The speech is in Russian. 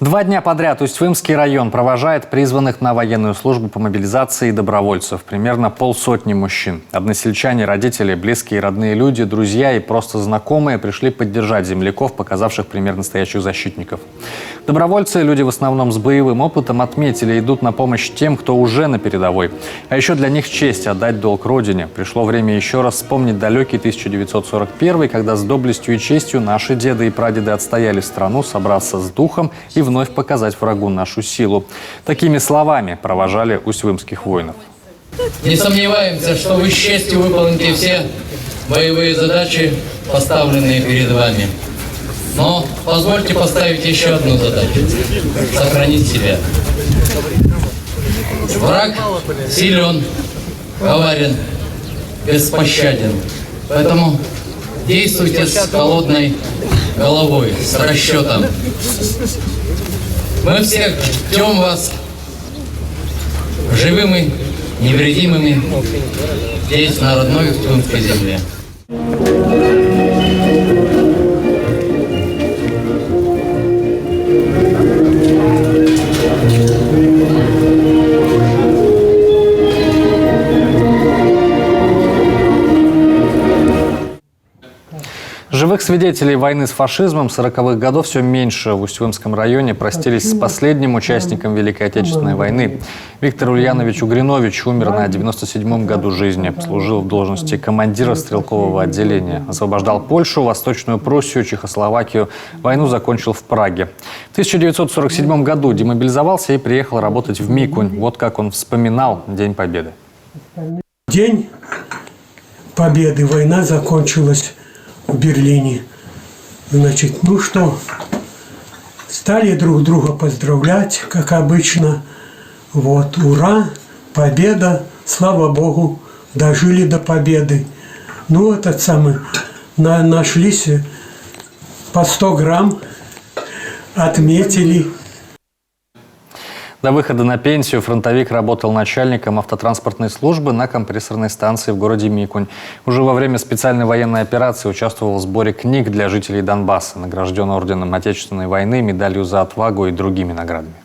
2 дня подряд Усть-Вымский район провожает призванных на военную службу по мобилизации добровольцев. Примерно 50 мужчин. Односельчане, родители, близкие и родные люди, друзья и просто знакомые пришли поддержать земляков, показавших пример настоящих защитников. Добровольцы, люди в основном с боевым опытом, отметили, идут на помощь тем, кто уже на передовой. А еще для них честь отдать долг родине. Пришло время еще раз вспомнить далекий 1941, когда с доблестью и честью наши деды и прадеды отстояли страну, собраться с духом и вновь показать врагу нашу силу. Такими словами провожали усть-вымских воинов. Не сомневаемся, что вы с честью выполните все боевые задачи, поставленные перед вами. Но позвольте поставить еще одну задачу – сохранить себя. Враг силен, коварен, беспощаден. Поэтому действуйте с холодной головой, с расчетом. Мы всех ждем вас живыми, невредимыми здесь, на родной Усть-Вымской земле. Живых свидетелей войны с фашизмом 40-х годов все меньше. В Усть-Вымском районе простились с последним участником Великой Отечественной войны. Виктор Ульянович Угринович умер на 97-м году жизни. Служил в должности командира стрелкового отделения. Освобождал Польшу, Восточную Пруссию, Чехословакию. Войну закончил в Праге. В 1947 году демобилизовался и приехал работать в Микунь. Вот как он вспоминал День Победы. День Победы. Война закончилась в Берлине. Значит, ну что, стали друг друга поздравлять, как обычно. Вот, ура, победа, слава Богу, дожили до победы. Ну, этот самый, нашлись по 100 грамм, отметили. До выхода на пенсию фронтовик работал начальником автотранспортной службы на компрессорной станции в городе Микунь. Уже во время специальной военной операции участвовал в сборе книг для жителей Донбасса. Награжден орденом Отечественной войны, медалью за отвагу и другими наградами.